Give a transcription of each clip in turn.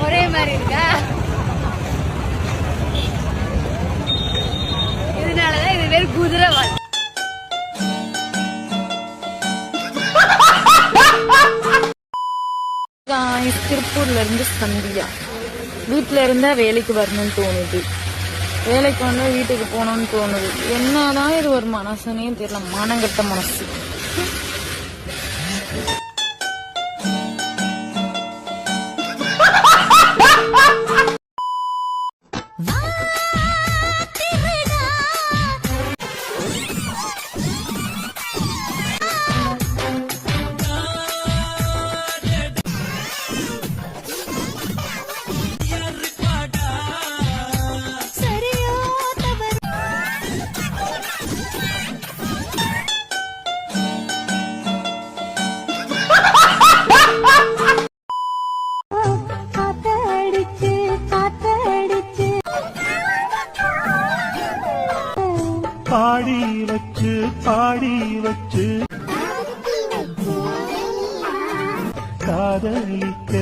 ஒரே மாதிரி இருக்கா? இதனாலதான் இது பேர் குதிரைவால். திருப்பூர்ல இருந்து சந்தியா. வீட்டுல இருந்தா வேலைக்கு வரணும்னு தோணுது, வேலைக்கு வந்தா வீட்டுக்கு போகணும்னு தோணுது. என்னதான் இது ஒரு மனசுனே தெரியல, மானங்கட்ட மனசு. பாடி வச்சு காதலிக்க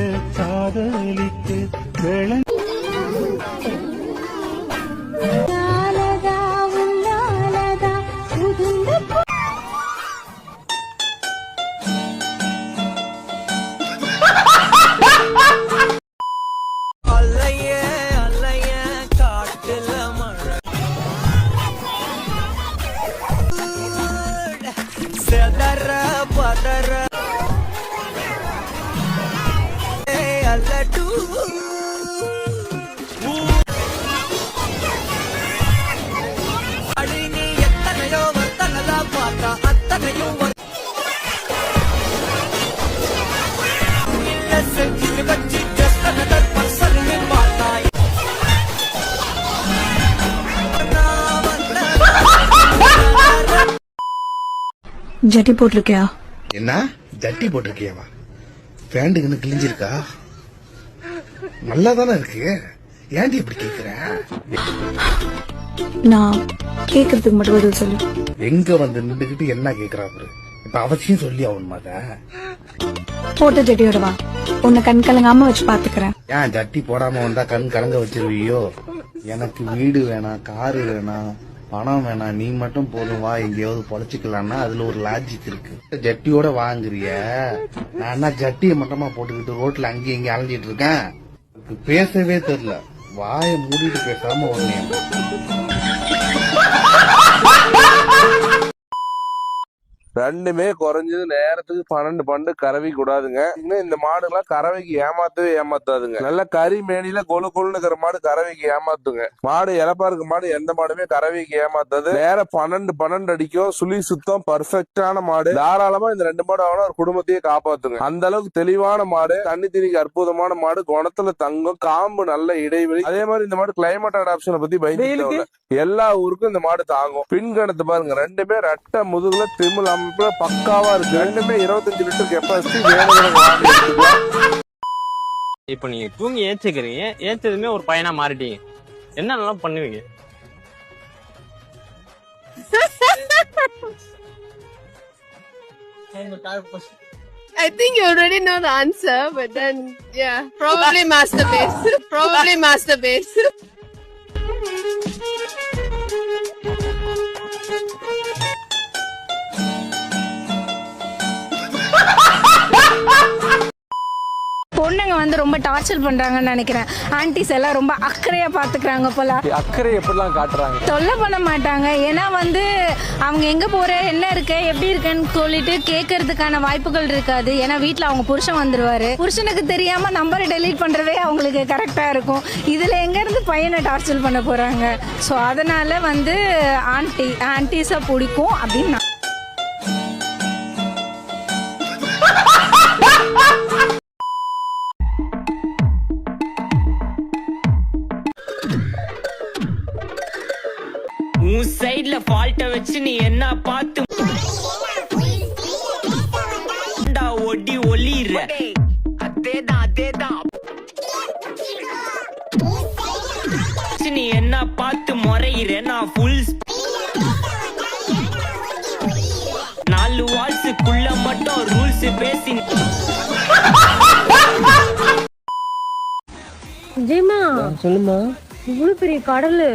வேளை ஜட்டி போட்டிருக்கியா? என்ன ஜட்டி போட்டிருக்கியாவா? பேண்டுக்குன்னு கிழிஞ்சிருக்கா? நல்லா தானே இருக்கு, ஏன்டி இப்படி கேக்குற? நான் கேக்குறதுக்கு மட்டும் பதில் சொல்லு. எங்க வந்து நின்றுகிட்டு என்ன கேக்குறா பாரு. இப்ப அவசியம் சொல்லி ஆகணுமாத? போட்ட ஜட்டியோட வா, உன்னை கண் கலங்காம வச்சு பாத்துக்கிறேன். ஏன் ஜட்டி போடாம வந்தா கண் கலங்க வச்சிருவியோ? எனக்கு வீடு வேணாம், காரு வேணாம், பணம் வேணாம், நீ மட்டும் போதும் வா, எங்கேயாவது பொழைச்சிக்கலாம்னா அதுல ஒரு லாஜிக் இருக்கு. ஜட்டியோட வாங்குறிய, நான் என்ன ஜட்டியை மட்டமா போட்டுக்கிட்டு ரோட்ல அங்கேயும் இங்கே அலைஞ்சிட்டு இருக்கேன்? பேசவே தெரியல, வாயை மூடிட்டு பேசாம ஒண்ணு. ரெண்டுமே குறைஞ்சது நேரத்துக்கு 12 கறவை கூடாதுங்க. இந்த மாடுலாம் கறவைக்கு ஏமாத்தவே ஏமாத்தாதுங்க. நல்ல கறி மேனில கொழு கொழுன்னு இருக்கிற மாடு கறவைக்கு ஏமாத்துங்க. மாடு இழப்பா இருக்க மாடு எந்த மாடுமே கறவைக்கு ஏமாத்தாது. நேரம் 12 அடிக்கும், சுழி சுத்தம், பர்ஃபெக்டான மாடு. தாராளமா இந்த 2 மாடு ஆனா ஒரு குடும்பத்தையே காப்பாத்துங்க. அந்த அளவுக்கு தெளிவான மாடு, தண்ணி திணிக்கு அற்புதமான மாடு, குணத்துல தங்கம், காம்பு நல்ல இடைவெளி. அதே மாதிரி இந்த மாடு கிளைமேட் அடாப்ஷனை பத்தி பயந்து எல்லா ஊருக்கும் இந்த மாடு தாங்கும். பின்கணத்தை பாருங்க, ரெண்டுமே ரெட்டை முதுகுல திமிழ் அமைப்புல பக்காவா இருக்கு. ரெண்டுமே 25 லிட்டர் கெப்பாசிட்டி. இப்ப நீங்க தூங்கி ஏச்சுக்கிறீங்க, ஏச்சதுமே ஒரு பையனா மாறிட்டீங்க, என்னென்னலாம் பண்ணுவீங்க? I think you already know the answer, but then yeah, probably masturbate. Probably masturbate. பொண்ணுங்க வந்து ரொம்ப டார்ச்சர் பண்றாங்கன்னு நினைக்கிறேன். ஆன்டிஸ் எல்லாம் ரொம்ப அக்கறையா பாத்துக்கிறாங்க போல. அக்கறை எப்படிலாம் காட்டுறாங்க? தொல்லை பண்ண மாட்டாங்க. ஏன்னா வந்து அவங்க எங்க போற, என்ன இருக்கு, எப்படி இருக்குன்னு சொல்லிட்டு கேட்கறதுக்கான வாய்ப்புகள் இருக்காது. ஏன்னா வீட்டுல அவங்க புருஷன் வந்துருவாரு. புருஷனுக்கு தெரியாம நம்பரை டெலீட் பண்றதே அவங்களுக்கு கரெக்டா இருக்கும். இதுல எங்க இருந்து பையனை டார்ச்சர் பண்ண போறாங்க? சோ அதனால வந்து ஆன்டிஸ பிடிக்கும் அப்படின்னு நான் உன் சைடுல ஃபால்ட்ட வச்சு நீ என்ன பார்த்து ஒடி ஒளிற. அதேதான் நீ என்ன பார்த்து முறையிற. நான் ஃபுல் 4 வால்ஸுக்குள்ள மட்டும் ரூல்ஸ் பேசி சொல்லுமா. இவ்வளவு பெரிய கடலு,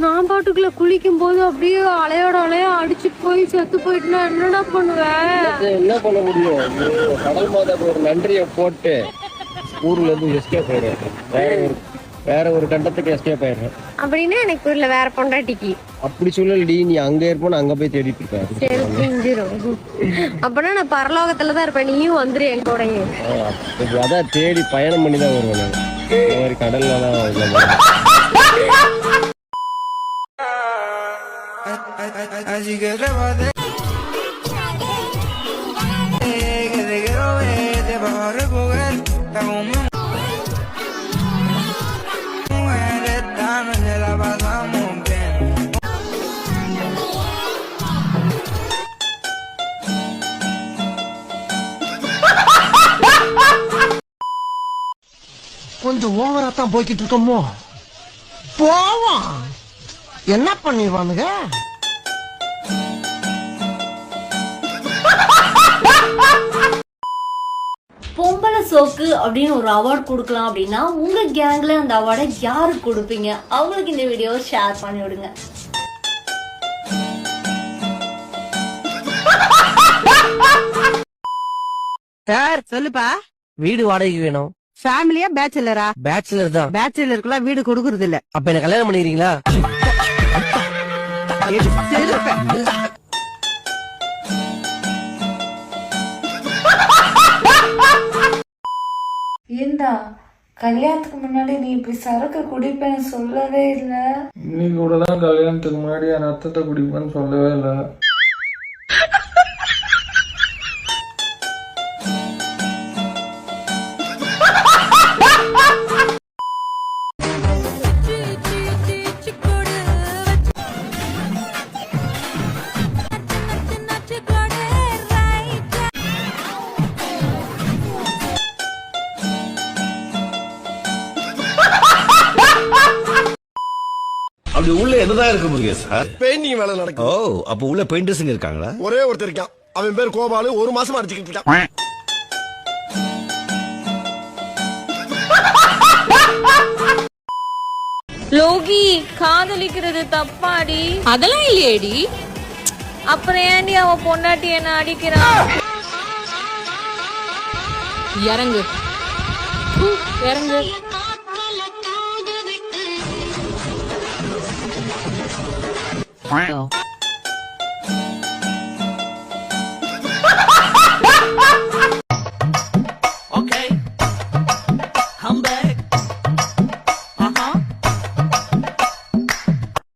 நான் பாட்டுக்குள்ள குளிக்கும் போது அப்படியே அலையோட அலையா அடிச்சுட்டு போய் செத்து போயிட்டுனா என்னடா பண்ணுவேன்? என்ன பண்ண முடியும்? கடல் மாதாக்கு ஒரு நன்றியை போட்டு ஊர்ல இருந்து எஸ்கேப் ஆயிடுறேன். வேற ஒரு கண்டத்துக்கு எஸ்கேப் ஆயிடுறேன். அப்படின்னா எனக்கு புரியல. வேற பொண்டாட்டிக்கு அப்படி சொல்லலடி, நீ அங்க இருப்போம், அங்க போய் தேடிட்டு இருப்பேன். சரி புரிஞ்சிரும். அப்பனா நான் பரலோகத்துலதான் இருப்பேன், நீயும் வந்துரு என் கூடயே. அதான் தேடி பயணம் பண்ணி தான் வருவேன் நான். இந்த மாதிரி கடல்ல தான் கொஞ்சம் ஓவரா தான் போய்கிட்டு இருக்கோமோ. போவோம், என்ன பண்ணிடுவானுங்க. பொம்பளை சோக்கு அப்படின்னு ஒரு அவார்ட் கொடுக்கலாம் அப்படின்னா உங்க கேங்ல அந்த அவார்டை யாருக்கு கொடுப்பீங்க? அவங்களுக்கு இந்த வீடியோ ஷேர் பண்ணி விடுங்க. சார் சொல்லுப்பா. வீடு வாடகைக்கு வேணும். ஃபேமிலியா பேச்சுலரா? பேச்சுலர் தான். பேச்சுலருக்குலாம் வீடு கொடுக்கறது இல்ல. அப்ப என்ன கல்யாணம் பண்ணிக்கிறீங்களா? ஏண்டா கல்யாணத்துக்கு முன்னாடி நீ இப்படி சரக்கு குடிப்பேன்னு சொல்லவே இல்ல. இன்னைக்கு கூட தான் கல்யாணத்துக்கு முன்னாடி என் ரத்தத்தை குடிப்பேன்னு சொல்லவே இல்லை. அப்படி உள்ள என்னதான் இருக்க முடியும் சார்? பெயிண்டிங் வேலை நடக்கும். ஓ, அப்ப உள்ள பெயிண்டர்ஸ்ங்க இருக்காங்களா? ஒரே ஒருத்தர் இருக்கான், அவன் பேர் கோபாலு. 1 மாசமா அடிச்சுக்கிட்டு இருக்கான். லோகி, காதலிக்கிறது தப்பாடி? அதெல்லாம் இல்லையேடி. அப்புறம் ஏன்டி அவன் பொண்டாட்டி என்ன அடிக்கிறான்? இறங்கு இறங்கு. Oh.